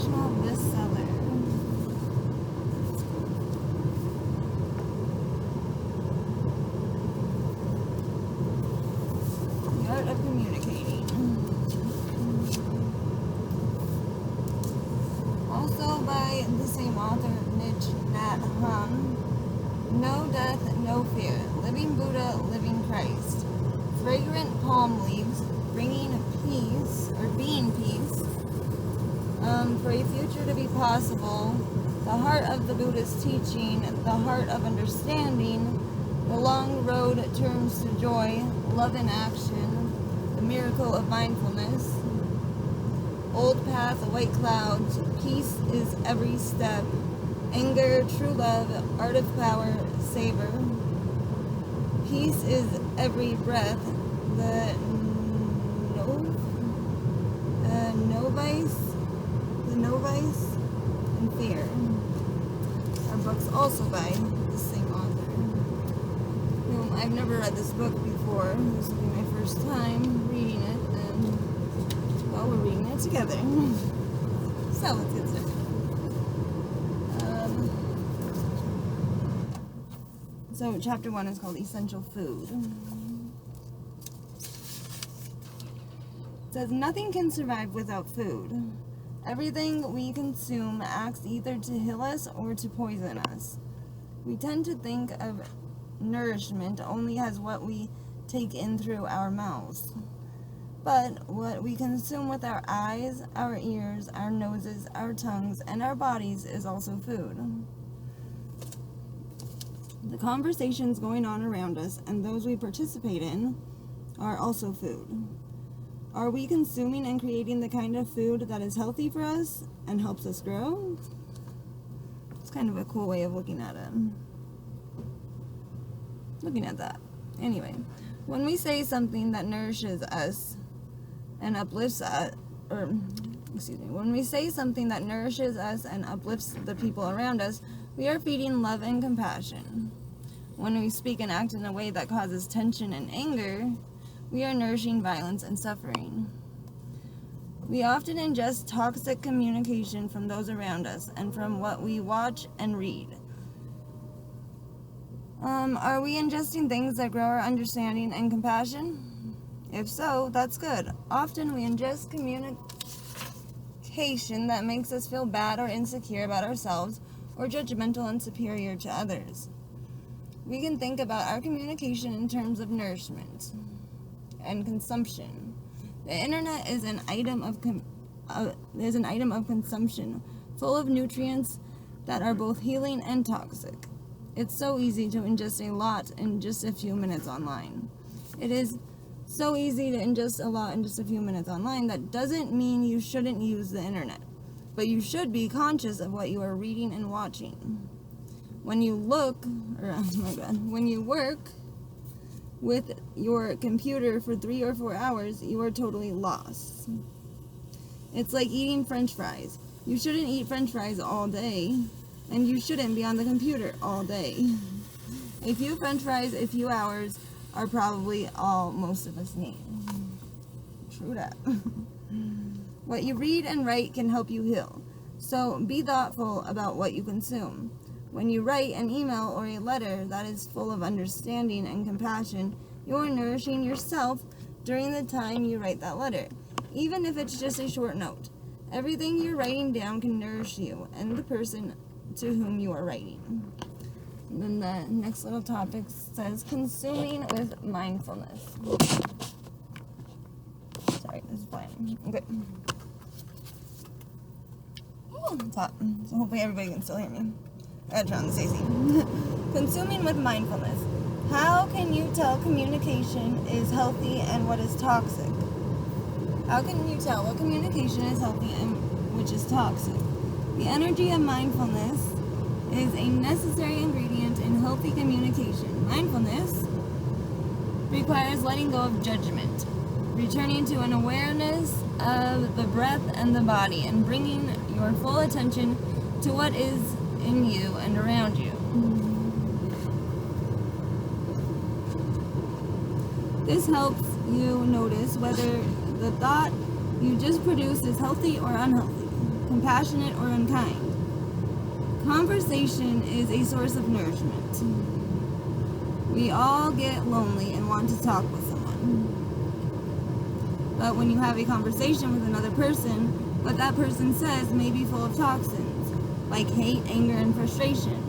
international bestseller. The Art of Communicating. Also by the same author, Thich Nhat Hahn. No Death, No Fear. Living Buddha, Living Christ. Fragrant palm leaves, bringing peace, or being peace, for a future to be possible. The heart of the Buddha's teaching, the heart of understanding. The long road turns to joy, love in action. The miracle of mindfulness. Old path, white clouds. Peace is every step. Anger, true love, art of power, savor. Peace is every breath. The novice, and fear are books also by the same author, whom I've never read this book before. This will be my first time reading it, and well, we're reading it together. So let's get started. So chapter 1 is called Essential Food. It says, nothing can survive without food. Everything we consume acts either to heal us or to poison us. We tend to think of nourishment only as what we take in through our mouths. But what we consume with our eyes, our ears, our noses, our tongues, and our bodies is also food. The conversations going on around us and those we participate in are also food. Are we consuming and creating the kind of food that is healthy for us and helps us grow? It's kind of a cool way of looking at that. Anyway, when we say something that nourishes us and uplifts us, when we say something that nourishes us and uplifts the people around us, we are feeding love and compassion. When we speak and act in a way that causes tension and anger, we are nourishing violence and suffering. We often ingest toxic communication from those around us and from what we watch and read. Are we ingesting things that grow our understanding and compassion? If so, that's good. Often we ingest communication that makes us feel bad or insecure about ourselves or judgmental and superior to others. We can think about our communication in terms of nourishment and consumption. The internet is an item of consumption, full of nutrients that are both healing and toxic. It's so easy to ingest a lot in just a few minutes online. It is so easy to ingest a lot in just a few minutes online. That doesn't mean you shouldn't use the internet, but you should be conscious of what you are reading and watching. When you work with your computer for 3 or 4 hours, you are totally lost. It's like eating French fries. You shouldn't eat French fries all day, and you shouldn't be on the computer all day. A few French fries, a few hours are probably all most of us need. True that. What you read and write can help you heal. So be thoughtful about what you consume. When you write an email or a letter that is full of understanding and compassion, you are nourishing yourself during the time you write that letter, even if it's just a short note. Everything you're writing down can nourish you and the person to whom you are writing. And then the next little topic says consuming with mindfulness. Sorry, this is fine. Okay. Oh, it's hot. So hopefully everybody can still hear me. I gotta turn on the AC. Consuming with mindfulness. How can you tell communication is healthy and what is toxic? How can you tell what communication is healthy and which is toxic? The energy of mindfulness is a necessary ingredient in healthy communication. Mindfulness requires letting go of judgment, returning to an awareness of the breath and the body, and bringing your full attention to what is in you and around you. This helps you notice whether the thought you just produced is healthy or unhealthy. compassionate, or unkind. Conversation is a source of nourishment. We all get lonely and want to talk with someone. But when you have a conversation with another person, what that person says may be full of toxins, like hate, anger, and frustration.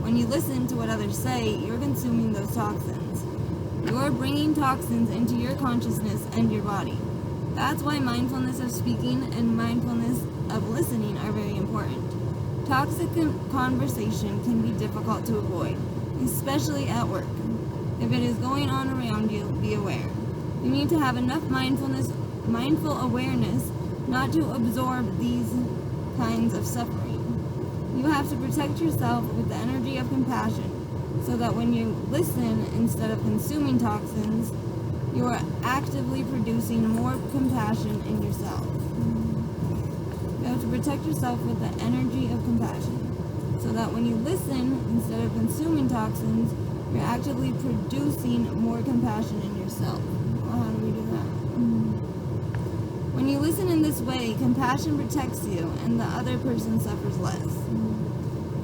When you listen to what others say, you're consuming those toxins. You're bringing toxins into your consciousness and your body. That's why mindfulness of speaking and mindfulness of listening are very important. Toxic conversation can be difficult to avoid, especially at work. If it is going on around you, be aware. You need to have enough mindful awareness not to absorb these kinds of suffering. You have to protect yourself with the energy of compassion, so that when you listen instead of consuming toxins, you are actively producing more compassion in yourself. You have to protect yourself with the energy of compassion, so that when you listen instead of consuming toxins, you're actively producing more compassion in yourself. Well, how do we do that? When you listen in this way, compassion protects you and the other person suffers less.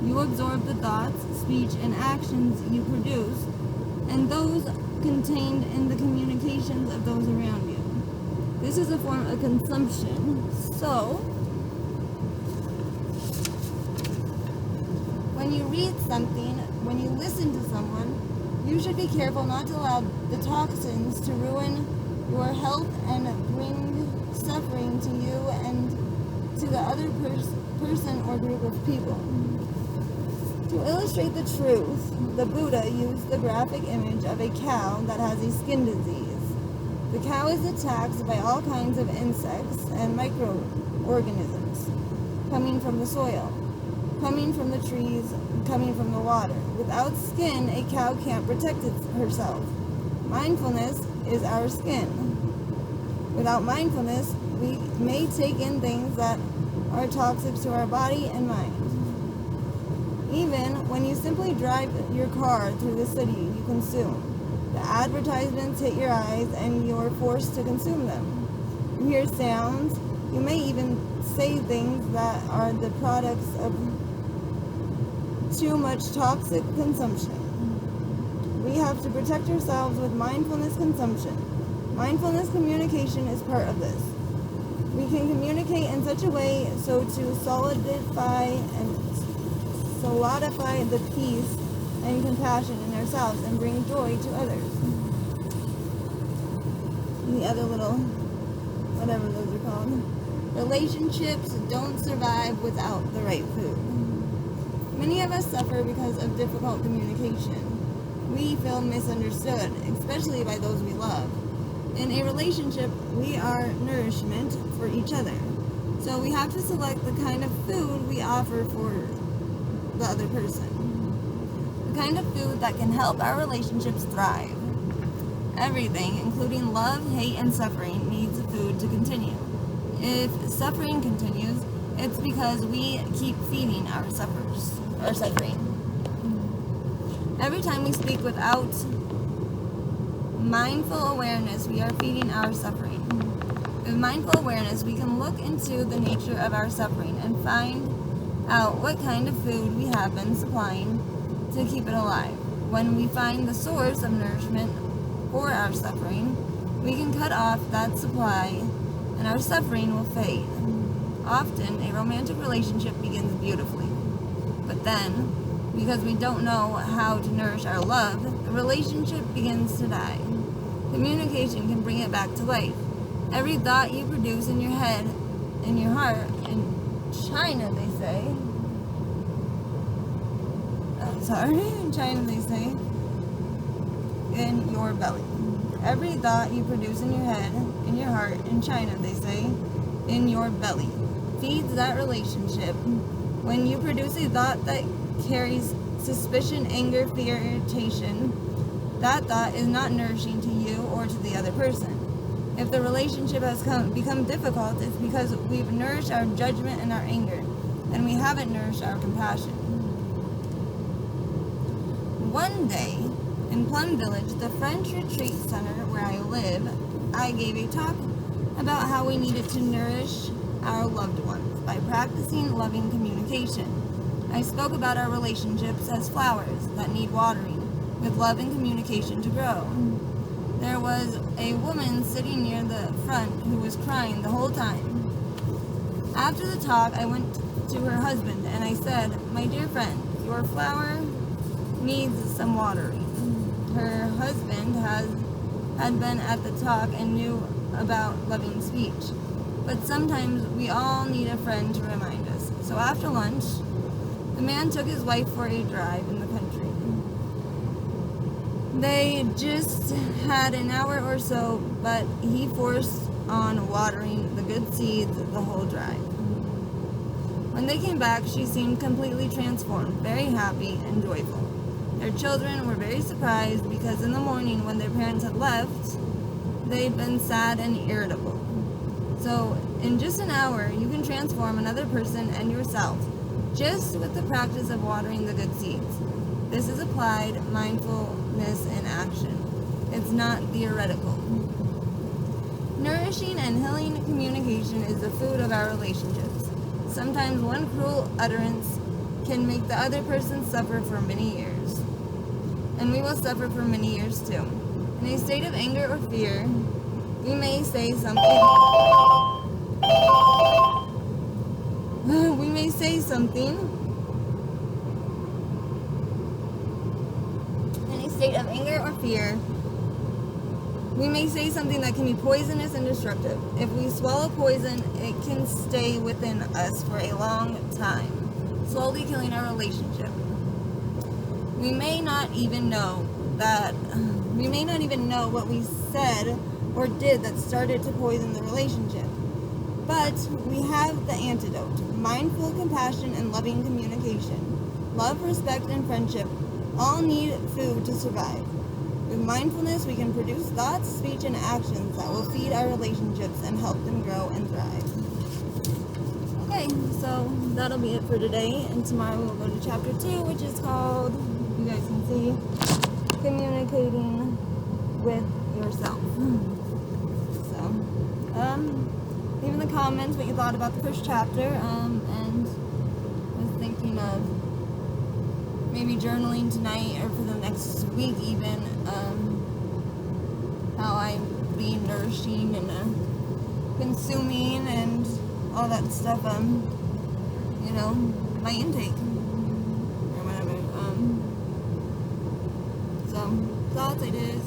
You absorb the thoughts, speech, and actions you produce, and those contained in the communications of those around you. This is a form of consumption. So, when you read something, when you listen to someone, you should be careful not to allow the toxins to ruin your health and bring suffering to you and to the other person or group of people. To illustrate the truth, the Buddha used the graphic image of a cow that has a skin disease. The cow is attacked by all kinds of insects and microorganisms coming from the soil, coming from the trees, coming from the water. Without skin, a cow can't protect herself. Mindfulness is our skin. Without mindfulness, we may take in things that are toxic to our body and mind. Even when you simply drive your car through the city, you consume. The advertisements hit your eyes and you're forced to consume them. You hear sounds. You may even say things that are the products of too much toxic consumption. We have to protect ourselves with mindfulness consumption. Mindfulness communication is part of this. We can communicate in such a way so to solidify the peace and compassion in ourselves and bring joy to others. And the other little, whatever those are called. Relationships don't survive without the right food. Many of us suffer because of difficult communication. We feel misunderstood, especially by those we love. In a relationship, we are nourishment for each other. So we have to select the kind of food we offer for the other person. The kind of food that can help our relationships thrive. Everything, including love, hate, and suffering, needs food to continue. If suffering continues, it's because we keep feeding our suffering. Every time we speak without mindful awareness, we are feeding our suffering. With mindful awareness, we can look into the nature of our suffering and find out what kind of food we have been supplying to keep it alive. When we find the source of nourishment for our suffering, we can cut off that supply and our suffering will fade. Often, a romantic relationship begins beautifully, but then, because we don't know how to nourish our love, the relationship begins to die. Communication can bring it back to life. Every thought you produce in your head, in your heart, in China they say, in China they say, in your belly. Every thought you produce in your head, in your heart, in China they say, in your belly, feeds that relationship. When you produce a thought that carries suspicion, anger, fear, irritation, that thought is not nourishing to you or to the other person. If the relationship has become difficult, it's because we've nourished our judgment and our anger, and we haven't nourished our compassion. One day, in Plum Village, the French retreat center where I live, I gave a talk about how we needed to nourish our loved ones by practicing loving communication. I spoke about our relationships as flowers that need watering, with love and communication to grow. There was a woman sitting near the front who was crying the whole time. After the talk, I went to her husband and I said, "My dear friend, your flower needs some watering." Her husband had been at the talk and knew about loving speech. But sometimes we all need a friend to remind us. So after lunch, the man took his wife for a drive in the country. They just had an hour or so, but he forced on watering the good seeds the whole drive. When they came back, she seemed completely transformed, very happy and joyful. Their children were very surprised because in the morning when their parents had left, they'd been sad and irritable. So in just an hour, you can transform another person and yourself just with the practice of watering the good seeds. This is applied mindfulness in action. It's not theoretical. Nourishing and healing communication is the food of our relationships. Sometimes one cruel utterance can make the other person suffer for many years. And we will suffer for many years too. In a state of anger or fear, we may say something. In a state of anger or fear, we may say something that can be poisonous and destructive. If we swallow poison, it can stay within us for a long time, slowly killing our relationship. We may not even know what we said or did that started to poison the relationship. But we have the antidote: mindful compassion and loving communication. Love, respect, and friendship all need food to survive. With mindfulness, we can produce thoughts, speech, and actions that will feed our relationships and help them grow and thrive. Okay, so that'll be it for today, and tomorrow we'll go to chapter 2, which is called, you guys can see, communicating with yourself. So, leave in the comments what you thought about the first chapter, and was thinking of maybe journaling tonight or for the next week even, how I'm being nourishing and consuming and all that stuff, my intake or whatever. So thoughts, ideas.